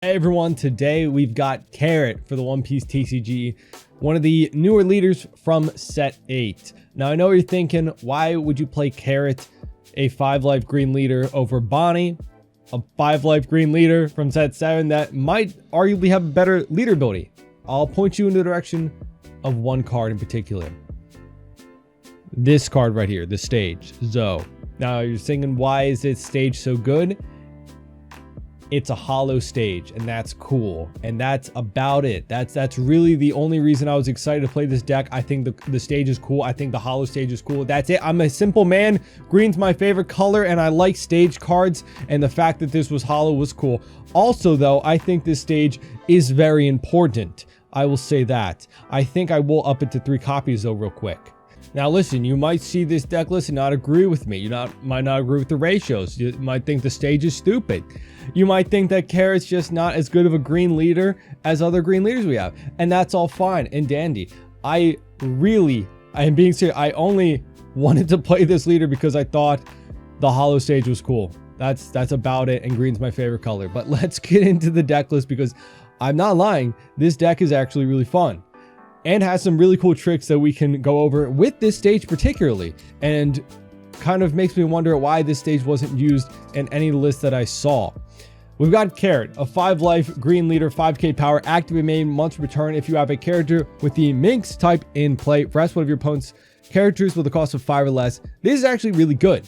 Hey everyone, today we've got Carrot for the One Piece TCG, one of the newer leaders from set 8. Now I know you're thinking, why would you play Carrot, a 5-life green leader, over Bonnie, a 5-life green leader from set 7 that might arguably have a better leader ability? I'll point you in the direction of one card in particular. This card right here, the stage, Zoe. Now you're thinking, why is this stage so good? It's a hollow stage, and that's cool, and that's about it. That's really the only reason I was excited to play this deck. I think the stage is cool. I think the hollow stage is cool. That's it. I'm a simple man. Green's my favorite color, and I like stage cards, and the fact that this was hollow was cool. Also, though, I think this stage is very important. I will say that. I think I will up it to 3 copies, though, real quick. Now listen, you might see this deck list and not agree with me. You might not agree with the ratios. You might think the stage is stupid. You might think that Carrot's just not as good of a green leader as other green leaders we have. And that's all fine and dandy. I am being serious. I only wanted to play this leader because I thought the hollow stage was cool. That's about it, and green's my favorite color. But let's get into the deck list, because I'm not lying. This deck is actually really fun and has some really cool tricks that we can go over with this stage particularly, and kind of makes me wonder why this stage wasn't used in any of the lists that I saw. We've got Carrot, a 5-life green leader, 5k power, activate main, once return if you have a character with the Minx type in play. Rest one of your opponent's characters with a cost of 5 or less. This is actually really good.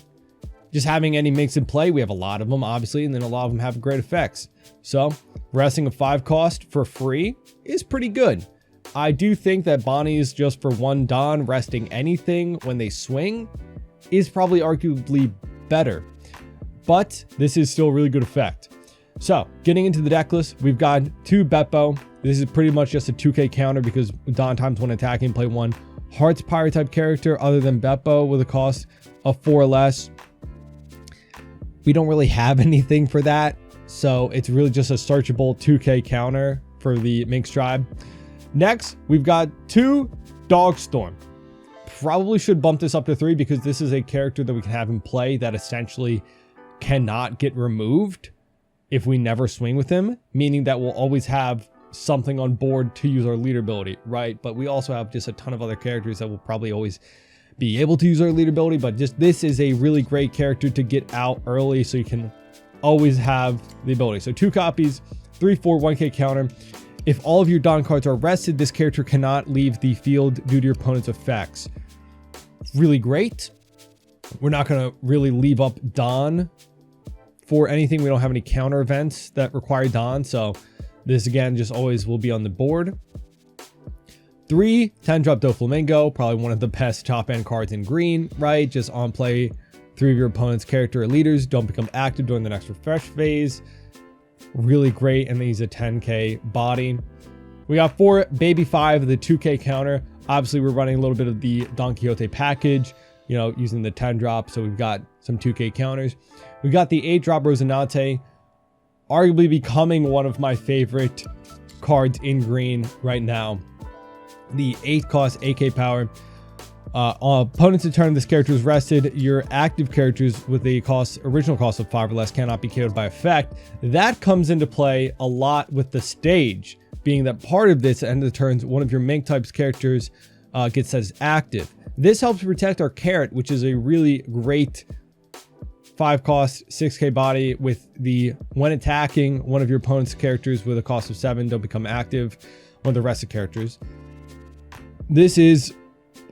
Just having any Minx in play, we have a lot of them obviously, and then a lot of them have great effects. So resting a 5 cost for free is pretty good. I do think that Bonnie's just for 1 Don resting anything when they swing is probably arguably better, but this is still a really good effect. So getting into the deck list, we've got 2 Beppo. This is pretty much just a 2k counter, because Don times when attacking, play 1 Hearts Pirate type character other than Beppo with a cost of 4 or less. We don't really have anything for that, so it's really just a searchable 2k counter for the Minx tribe. Next, we've got 2 Dogstorm. Probably should bump this up to 3, because this is a character that we can have in play that essentially cannot get removed if we never swing with him, meaning that we'll always have something on board to use our leader ability, right? But we also have just a ton of other characters that will probably always be able to use our leader ability, but just this is a really great character to get out early so you can always have the ability. So 2 copies, 3/4, 1k counter. If all of your Don cards are rested, this character cannot leave the field due to your opponent's effects. Really great. We're not going to really leave up Don for anything. We don't have any counter events that require Don, so this again just always will be on the board. 3 10-drop Doflamingo, probably one of the best top end cards in green, right? Just on play, 3 of your opponent's character or leaders don't become active during the next refresh phase. Really great, and then he's a 10k body. We got 4 Baby 5, the 2k counter. Obviously we're running a little bit of the Don Quixote package, you know, using the 10 drop, so we've got some 2k counters. We got the 8 drop Rosinante, arguably becoming one of my favorite cards in green right now. The 8 cost 8k power. Opponents to turn this character is rested. Your active characters with the original cost of 5 or less cannot be KO'd by effect. That comes into play a lot with the stage, being that part of this at the end of the turns, one of your Mink types characters gets set as active. This helps protect our Carrot, which is a really great 5 cost 6k body with the when attacking, one of your opponent's characters with a cost of 7 don't become active, one of the rest of characters. This is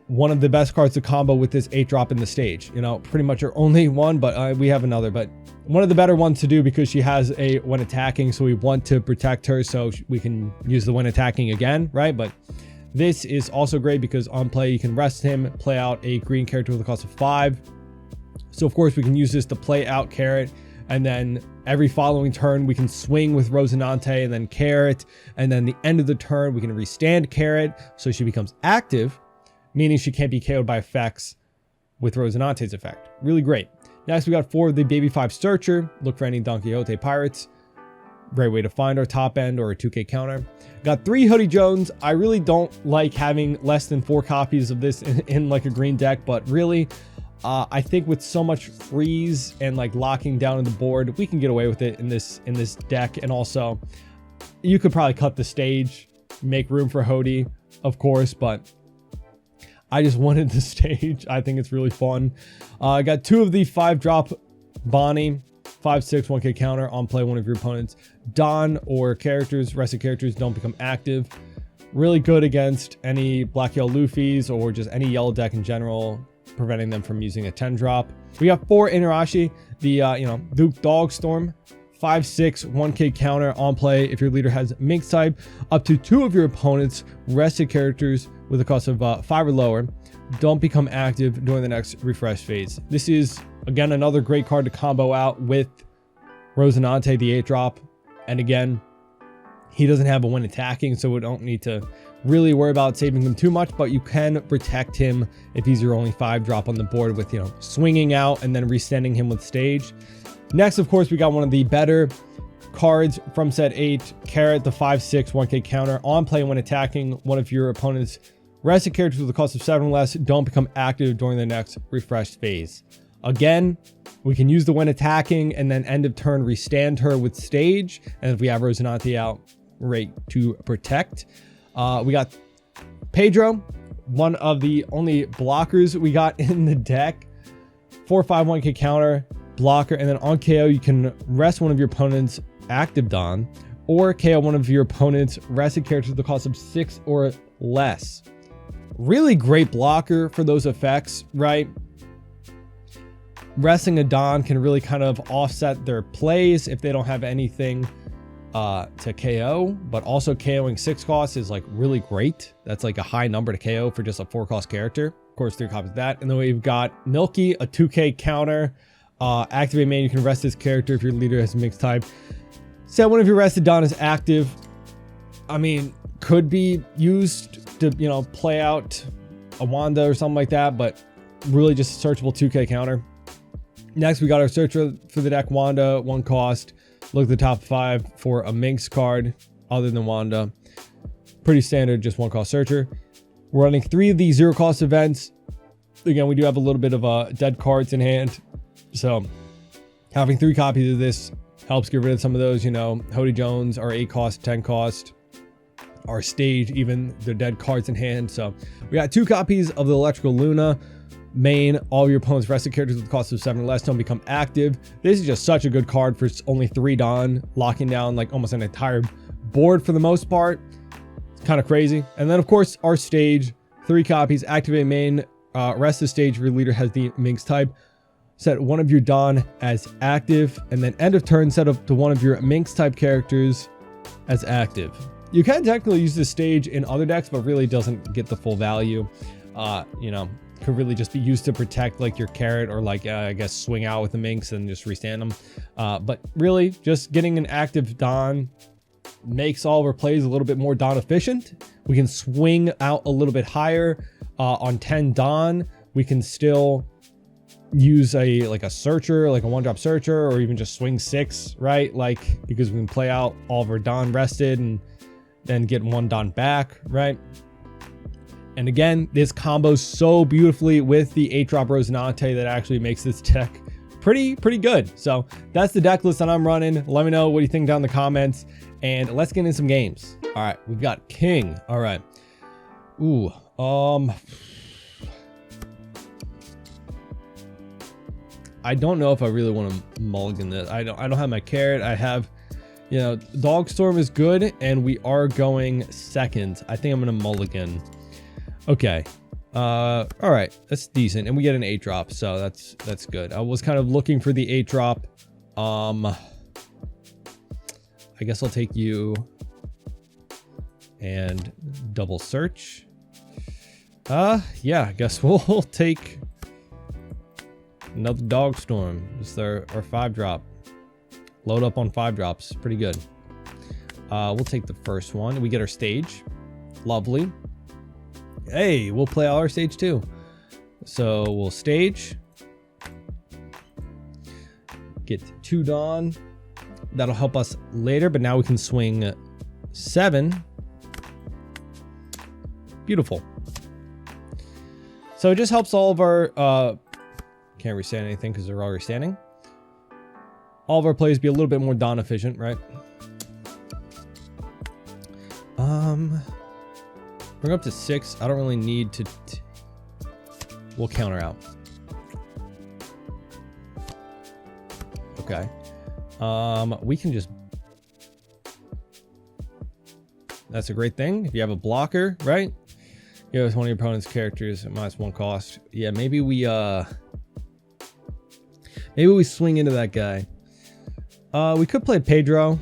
one of the best cards to combo with this 8 drop in the stage. You know, pretty much our only one, but we have another, but one of the better ones to do, because she has a when attacking, so we want to protect her so we can use the when attacking again, right? But this is also great because on play you can rest him, play out a green character with a cost of 5. So of course we can use this to play out Carrot, and then every following turn we can swing with Rosinante and then Carrot, and then the end of the turn we can restand Carrot so she becomes active, meaning she can't be KO'd by effects with Rosinante's effect. Really great. Next, we got 4 of the Baby 5 Searcher. Look for any Don Quixote pirates. Great way to find our top end or a 2k counter. Got 3 Hoodie Jones. I really don't like having less than 4 copies of this in like a green deck, but really, I think with so much freeze and like locking down on the board, we can get away with it in this deck. And also, You could probably cut the stage, make room for Hody, of course, but I just wanted the stage. I think it's really fun. I got 2 of the 5-drop Bonnie, 5/6, 1k counter on play one of your opponents. Don or characters, rested characters don't become active. Really good against any black yellow Luffy's or just any yellow deck in general, preventing them from using a 10-drop. We got 4 Inarashi, the Duke Dogstorm, 5/6, 1k counter on play if your leader has Minx type. Up to 2 of your opponents' rested characters with a cost of 5 or lower don't become active during the next refresh phase. This is, again, another great card to combo out with Rosinante, the 8-drop. And again, he doesn't have a when attacking, so we don't need to really worry about saving him too much, but you can protect him if he's your only 5-drop on the board with, swinging out and then resending him with stage. Next, of course, we got one of the better cards from set 8, Carrot, the 5/6, 1k counter. On play when attacking one of your opponent's rested characters with a cost of 7 or less don't become active during the next refresh phase. Again, we can use the when attacking and then end of turn restand her with stage. And if we have Rosinante out, right to protect. We got Pedro, one of the only blockers we got in the deck. 4/5, 1k counter, blocker, and then on KO, you can rest one of your opponent's active Don or KO one of your opponent's rested characters with the cost of 6 or less. Really great blocker for those effects, right? Resting a Don can really kind of offset their plays if they don't have anything to KO, but also KOing 6 costs is like really great. That's like a high number to KO for just a 4-cost character. Of course, 3 copies of that. And then we've got Milky, a 2k counter. Activate main, you can rest this character if your leader has mixed type. Set one of your rested Don is active. I mean, could be used to, play out a Wanda or something like that, but really just a searchable 2k counter. Next, we got our searcher for the deck, Wanda, 1 cost. Look at the top 5 for a Minx card other than Wanda. Pretty standard, just 1-cost searcher. We're running 3 of the 0-cost events. Again, we do have a little bit of dead cards in hand. So having 3 copies of this helps get rid of some of those, Hody Jones, our 8-cost, 10-cost, our stage, even the dead cards in hand. So we got 2 copies of the Electrical Luna. Main, all your opponent's rested characters with the cost of 7 or less don't become active. This is just such a good card for only 3 Don, locking down like almost an entire board for the most part. It's kind of crazy. And then of course our stage, 3 copies, activate main, rest the stage if your leader has the Minx type. Set one of your Don as active, and then end of turn set up to one of your Minx type characters as active. You can technically use this stage in other decks, but really doesn't get the full value. Could really just be used to protect like your Carrot or like I guess swing out with the Minx and just restand them. But really just getting an active Don makes all of our plays a little bit more Don efficient. We can swing out a little bit higher on 10 Don. We can still use a searcher, like a 1-drop searcher, or even just swing 6, right? Like, because we can play out all of our Don rested and then get 1 Don back, right? And again, this combos so beautifully with the 8-drop Rosinante that actually makes this deck pretty good. So that's the deck list that I'm running. Let me know what you think down in the comments, and let's get in some games. All right, we've got King. All right. Ooh, I don't know if I really want to mulligan this. I don't have my Carrot. I have, Dogstorm is good, and we are going second. I think I'm gonna mulligan. Okay. All right, that's decent, and we get an 8-drop, so that's good. I was kind of looking for the 8-drop. I guess I'll take you and double search. Yeah, I guess we'll take another Dogstorm. This is our 5-drop. Load up on 5-drops, pretty good. We'll take the first one. We get our stage. Lovely. Hey, we'll play all our stage too. So we'll stage. Get 2 Don. That'll help us later, but now we can swing 7. Beautiful. So it just helps all of our can't restand anything because they're already standing. All of our plays be a little bit more Don efficient, right? Bring up to 6. I don't really need to. We'll counter out. Okay. We can just. That's a great thing. If you have a blocker, right? You have one of your opponent's characters at -1 cost. Yeah, maybe we swing into that guy. We could play Pedro.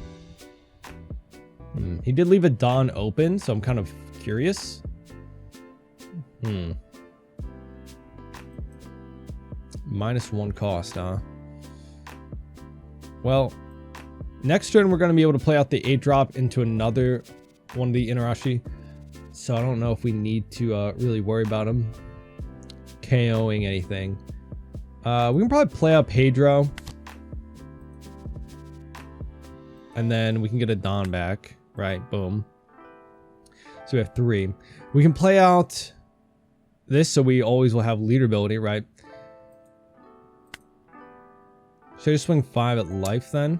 He did leave a Don open, so I'm kind of curious. -1 cost, huh? Well, next turn we're going to be able to play out the 8-drop into another one of the Inarashi. So I don't know if we need to really worry about him KOing anything. We can probably play out Pedro. And then we can get a Don back. Right, boom. So we have 3. We can play out this so we always will have leader ability, right? Should I just swing 5 at life then?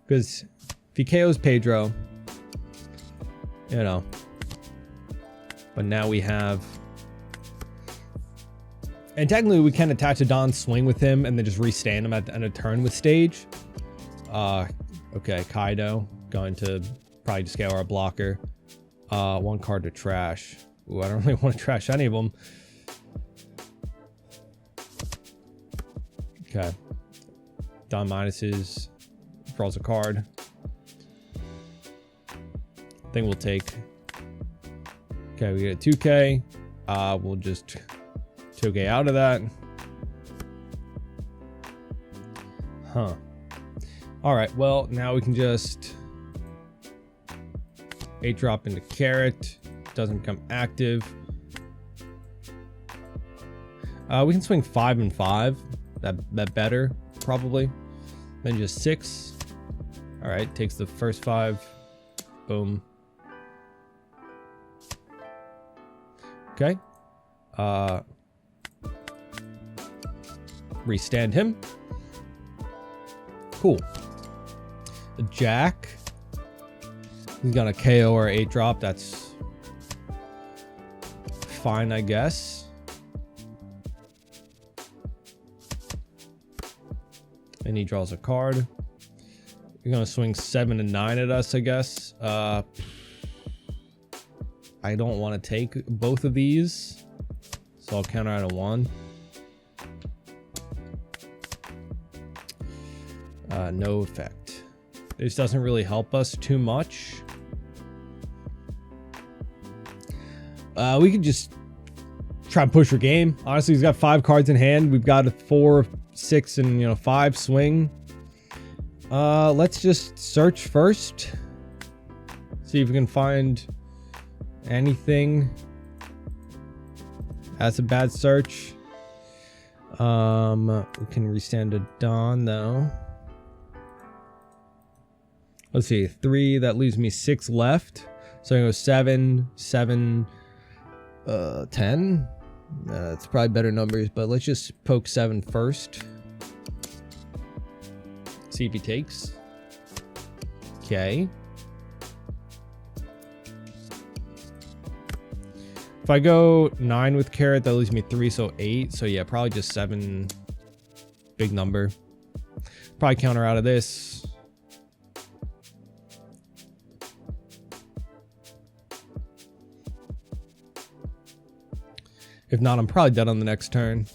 Because if he KOs Pedro, you know. But now we have... And technically we can attach a Don swing with him and then just restand him at the end of turn with stage. Okay, Kaido. Going to probably just scale our blocker. 1 card to trash. Ooh, I don't really want to trash any of them. Okay. Don minuses. Draws a card. I think we'll take. Okay, we get a 2K. We'll just 2K out of that. Huh. Alright, well, now we can just 8-drop into Carrot. Doesn't become active. We can swing 5 and 5. That better, probably. Then just 6. Alright, takes the first 5. Boom. Okay. Restand him. Cool. The Jack. He's gonna KO or 8-drop. That's fine, I guess. And he draws a card. You're gonna swing 7 and 9 at us, I guess. I don't want to take both of these, so I'll counter out a 1. No effect. This doesn't really help us too much. We could just try and push our game. Honestly, he's got 5 cards in hand. We've got a 4, 6, and 5 swing. Let's just search first. See if we can find anything. That's a bad search. We can restand a Don though. Let's see, 3. That leaves me 6 left. So I go 7, 7, 10. It's probably better numbers, but let's just poke 7 first. See if he takes. Okay. If I go 9 with Carrot, that leaves me 3, so 8. So yeah, probably just 7. Big number. Probably counter out of this. If not, I'm probably dead on the next turn.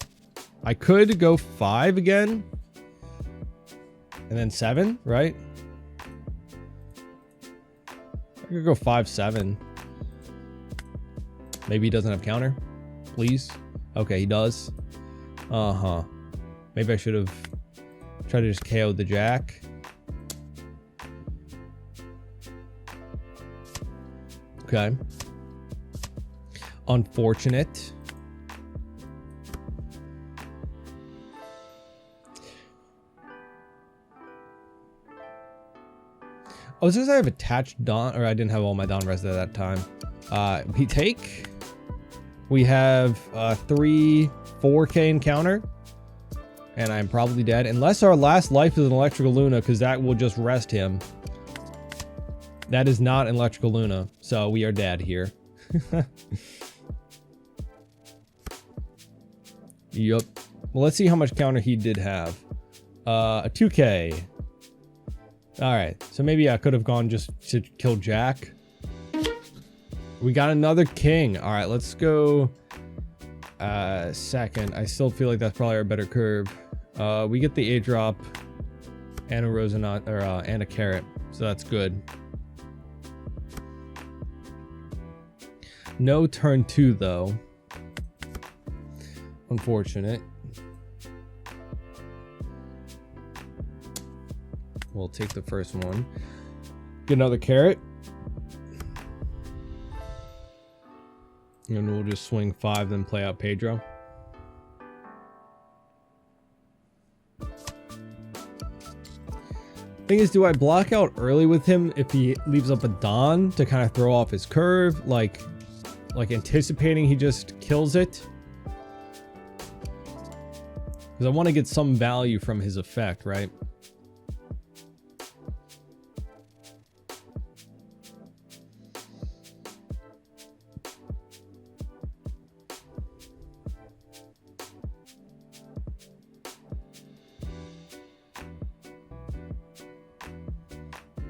I could go 5 again. And then 7, right? I could go 5, 7. Maybe he doesn't have counter. Please. Okay, he does. Uh-huh. Maybe I should have tried to just KO the Jack. Okay. Unfortunate. Oh, since I have attached Don, or I didn't have all my Don rested at that time. We take. We have 3, 4K encounter. And I'm probably dead. Unless our last life is an Electrical Luna, because that will just rest him. That is not an Electrical Luna, so we are dead here. Yup. Well, let's see how much counter he did have. A 2K. Alright, so maybe I could have gone just to kill Jack. We got another king. Alright, let's go second. I still feel like that's probably our better curve. We get the A-drop and a Rosinante, or and a carrot, so that's good. No turn 2 though. Unfortunate. We'll take the first one. Get another carrot. And we'll just swing 5, then play out Pedro. Thing is, do I block out early with him if he leaves up a Don to kind of throw off his curve? Like anticipating he just kills it? Because I want to get some value from his effect, right?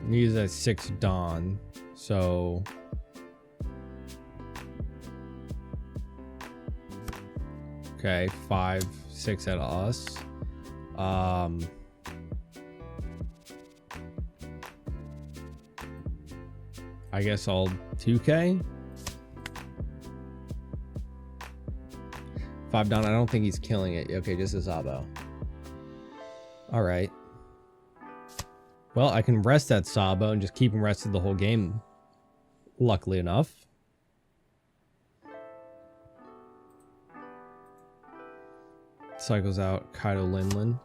He's at 6 Dawn, so okay, 5, 6 at us. I guess I'll 2K. 5 Dawn. I don't think he's killing it. Okay, just a Zabo. All right. Well, I can rest that Sabo and just keep him rested the whole game, luckily enough. Cycles out Kaido Linlin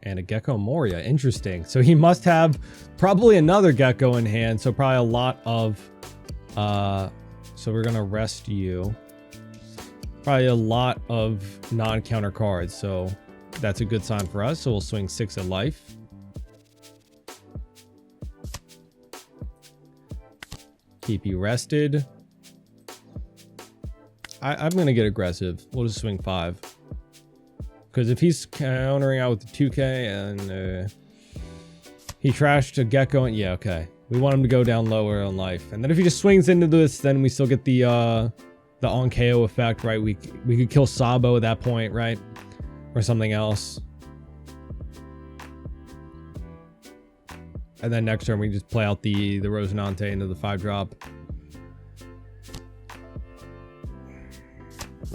and a Gecko Moria. Interesting. So he must have probably another Gecko in hand, so probably a lot of... so we're going to rest you. Probably a lot of non-counter cards, so that's a good sign for us. So we'll swing 6 at life. Keep you rested. I'm going to get aggressive. We'll just swing 5. Because if he's countering out with the 2K and he trashed a Gecko, and yeah, okay. We want him to go down lower on life. And then if he just swings into this, then we still get the on KO effect, right? We could kill Sabo at that point, right? Or something else. And then next turn we just play out the Rosinante into the 5-drop.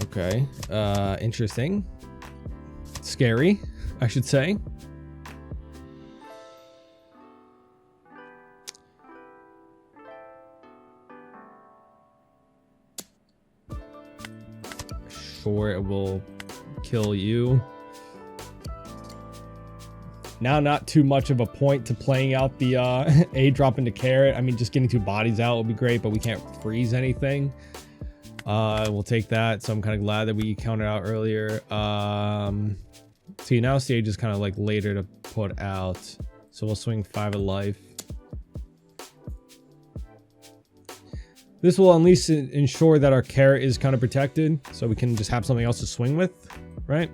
Okay. Interesting. Scary, I should say. Sure, it will kill you. Now, not too much of a point to playing out the A drop into carrot. I mean, just getting 2 bodies out would be great, but we can't freeze anything. We'll take that. So I'm kind of glad that we counted out earlier. See, now stage is kind of like later to put out. So we'll swing 5 of life. This will at least ensure that our carrot is kind of protected, so we can just have something else to swing with, right?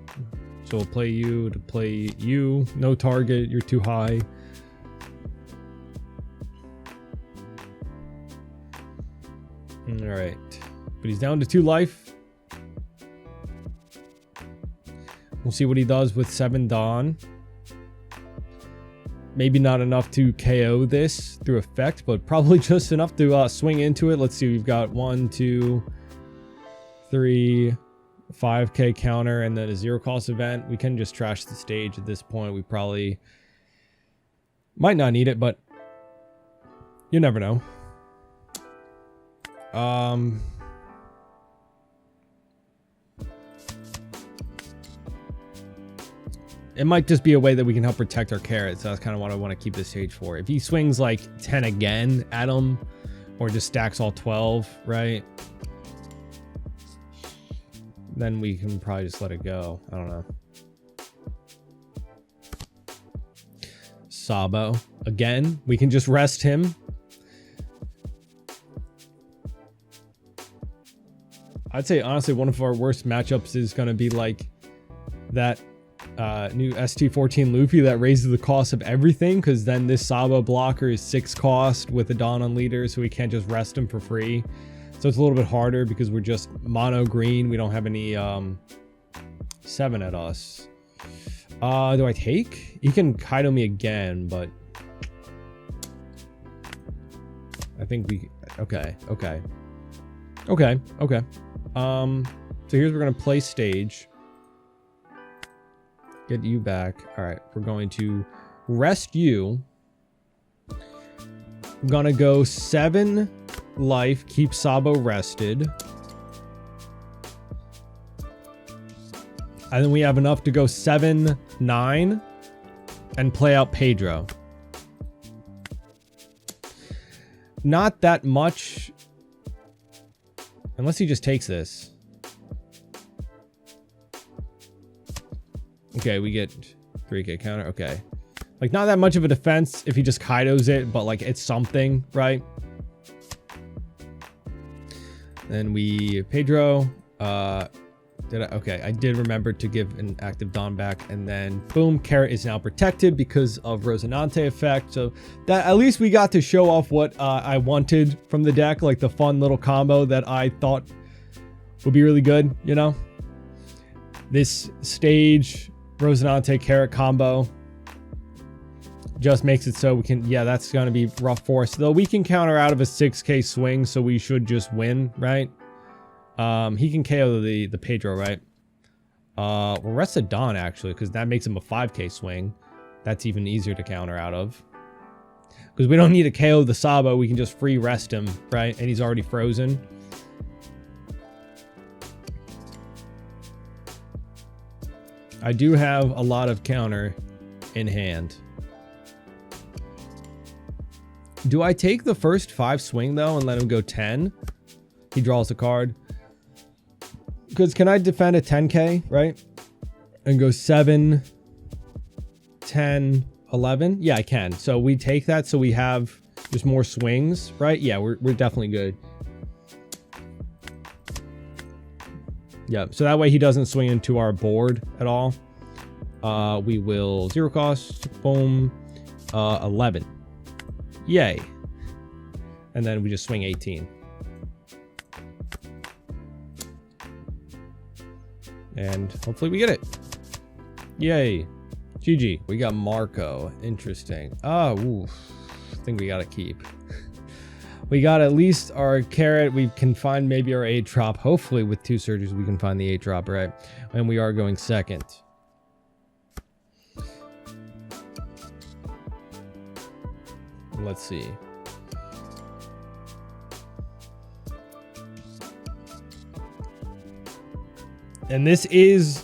So we'll play you to play you. No target. You're too high. All right. But he's down to 2 life. We'll see what he does with 7 Dawn. Maybe not enough to KO this through effect, but probably just enough to swing into it. Let's see. We've got 1, 2, 3... 5k counter and then a 0 cost event. We can just trash the stage at this point. We probably might not need it, but you never know. It might just be a way that we can help protect our carrots. So that's kind of what I want to keep this stage for. If he swings like 10 again at him or just stacks all 12, right? Then we can probably just let it go. I don't know. Sabo. Again, we can just rest him. I'd say honestly one of our worst matchups is going to be like that new ST14 Luffy that raises the cost of everything, because then this Sabo blocker is 6 cost with a Dawn on leader, so we can't just rest him for free. So it's a little bit harder because we're just mono green. We don't have any 7 at us. Do I take? He can Kaido me again, but I think we okay. So here's we're gonna play stage. Get you back. All right, we're going to rest you. I'm gonna go 7 life, keep Sabo rested. And then we have enough to go 7-9 and play out Pedro. Not that much. Unless he just takes this. Okay, we get 3k counter. Okay. Like, not that much of a defense if he just Kaidos it, but, like, it's something, right? Then we... Pedro. Okay, I did remember to give an active Dawn back. And then, boom, Carrot is now protected because of Rosinante effect. So, that at least we got to show off what I wanted from the deck. Like, the fun little combo that I thought would be really good, you know? This stage... Rosinante Carrot combo just makes it so we can, yeah, that's going to be rough for us. Though we can counter out of a 6k swing, so we should just win, right? He can KO the Pedro, right? We'll rest a Dawn, actually, because that makes him a 5k swing. That's even easier to counter out of. Because we don't need to KO the Sabo, we can just free rest him, right? And he's already frozen. I do have a lot of counter in hand. Do I take the first 5 swing, though, and let him go 10? He draws a card. Because can I defend a 10k, right? And go 7, 10, 11? Yeah, I can. So we take that so we have just more swings, right? Yeah, we're definitely good. Yeah, so that way he doesn't swing into our board at all. We will 0 cost, boom, 11. Yay. And then we just swing 18. And hopefully we get it. Yay. GG. We got Marco. Interesting. Oh, oof. I think we got to keep. We got at least our Carrot. We can find maybe our 8 drop. Hopefully with 2 surges we can find the 8 drop, right? And we are going second. Let's see. And this is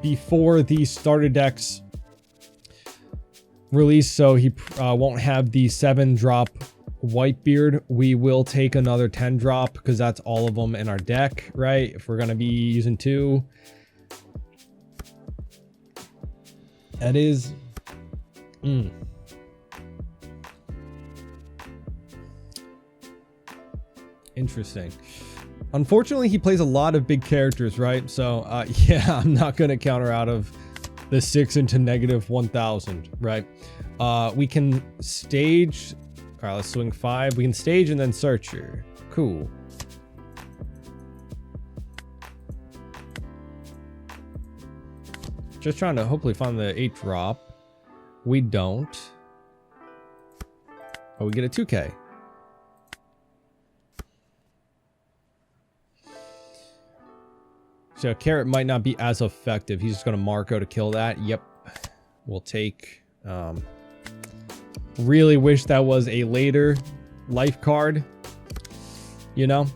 before the starter decks release, so he won't have the 7 drop Whitebeard. We will take another 10 drop because that's all of them in our deck, right? If we're gonna be using 2, that is interesting. Unfortunately, he plays a lot of big characters, right? So yeah, I'm not gonna counter out of the 6 into -1000, right? We can stage. All right, let's swing 5. We can stage and then Searcher. Cool. Just trying to hopefully find the 8 drop. We don't. Oh, we get a 2k. So Carrot might not be as effective. He's just going to Marco to kill that. Yep. We'll take... really wish that was a later life card. You know?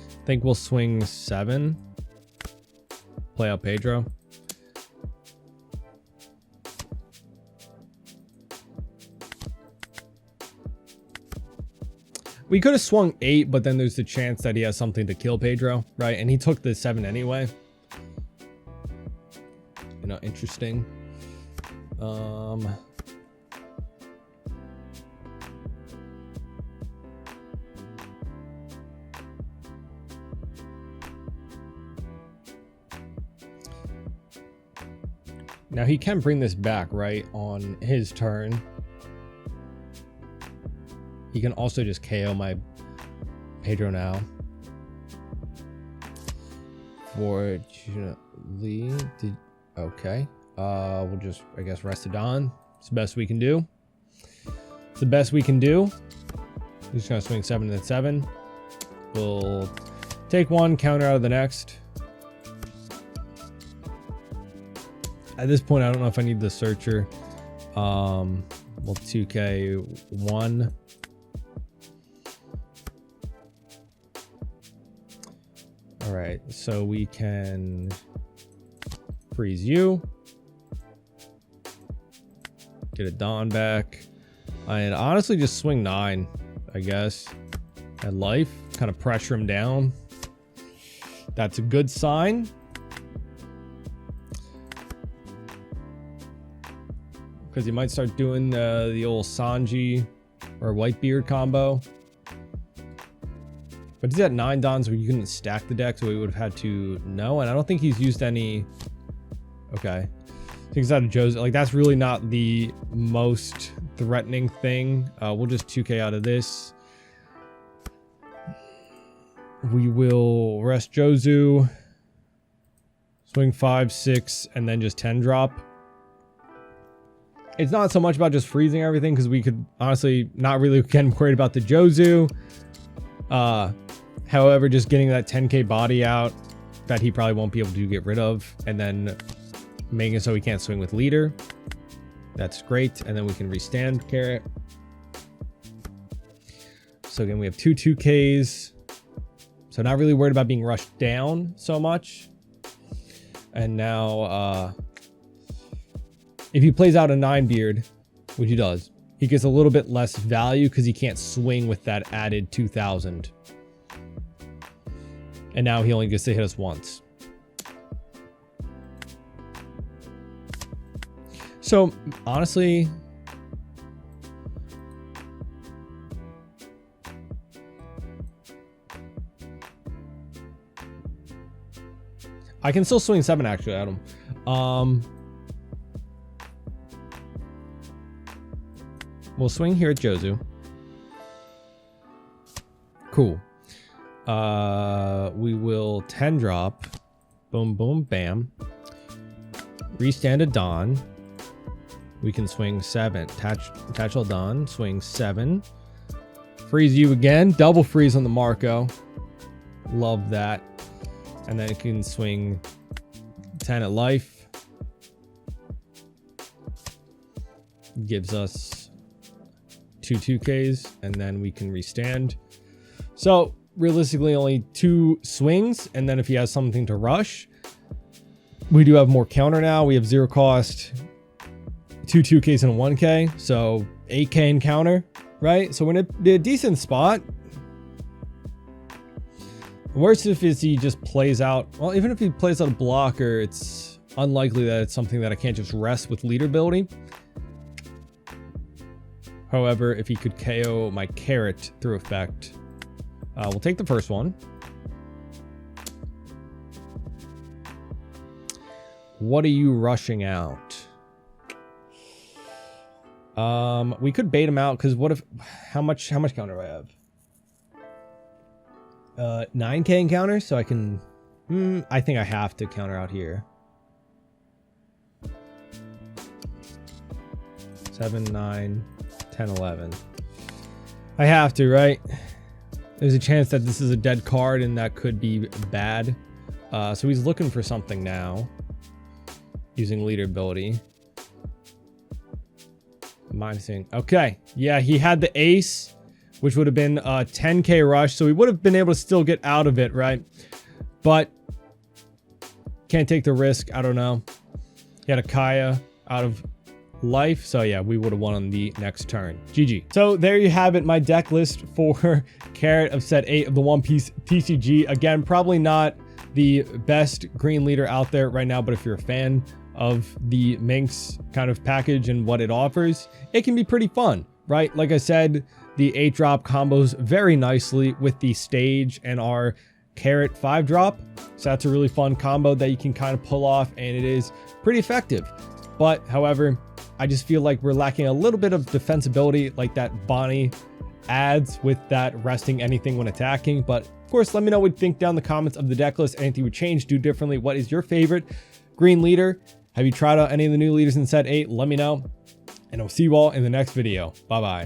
I think we'll swing 7. Play out Pedro. We could have swung 8, but then there's the chance that he has something to kill Pedro, right? And he took the 7 anyway. You know, interesting. Now he can bring this back, right, on his turn. He can also just KO my Pedro now. Fortunately, okay. We'll just, I guess, rest it on. It's the best we can do. It's the best we can do. He's just gonna swing 7 and then 7. We'll take one, counter out of the next. At this point, I don't know if I need the searcher. We'll 2K 1. All right, so we can freeze you. Get a Dawn back. And honestly, just swing 9, I guess. At life, kind of pressure him down. That's a good sign. Because he might start doing the old Sanji or Whitebeard combo. But he's at 9 Dons where you couldn't stack the deck, so we would have had to know. And I don't think he's used any. Okay. I think he's out of Joe's. Like, that's really not the most threatening thing. We'll just 2K out of this. We will rest Jozu. Swing 5, 6, and then just 10 drop. It's not so much about just freezing everything, because we could honestly not really again worried about the Jozu. However, just getting that 10k body out that he probably won't be able to get rid of, and then making it so he can't swing with leader. That's great. And then we can restand Carrot. So again, we have 2Ks. So not really worried about being rushed down so much. And now, if he plays out a 9-beard, which he does, he gets a little bit less value because he can't swing with that added 2,000. And now he only gets to hit us once. So honestly, I can still swing 7 actually at him. We'll swing here at Jozu. Cool. We will 10 drop. Boom, boom, bam. Restand a Dawn. We can swing 7. Attach all Dawn. Swing 7. Freeze you again. Double freeze on the Marco. Love that. And then it can swing 10 at life. Gives us 2Ks. And then we can restand. So realistically only 2 swings. And then if he has something to rush, we do have more counter now. We have 0 cost. 2 2Ks and a 1K, so 8K in counter, right? So we're in a decent spot. Worst if he just plays out, well, even if he plays out a blocker, it's unlikely that it's something that I can't just rest with leader ability. However, if he could KO my Carrot through effect, we'll take the first one. What are you rushing out? We could bait him out because what if, how much counter do I have? 9K in counter, so I can, I think I have to counter out here. 7, 9, 10, 11. I have to, right? There's a chance that this is a dead card and that could be bad. So he's looking for something now using leader ability. Minusing. Okay. Yeah, he had the ace, which would have been a 10K rush. So we would have been able to still get out of it, right? But can't take the risk. I don't know. He had a Kaya out of life. So yeah, we would have won on the next turn. GG. So there you have it. My deck list for Carrot of set 8 of the One Piece TCG. Again, probably not the best green leader out there right now, but if you're a fan of the Minx kind of package and what it offers, it can be pretty fun, right? Like I said, the 8-drop combos very nicely with the stage and our Carrot 5-drop. So that's a really fun combo that you can kind of pull off, and it is pretty effective. But however, I just feel like we're lacking a little bit of defensibility like that Bonnie adds with that resting anything when attacking. But of course, let me know what you think down in the comments of the deck list. Anything would change, do differently. What is your favorite green leader? Have you tried out any of the new leaders in set 8? Let me know. And I'll see you all in the next video. Bye-bye.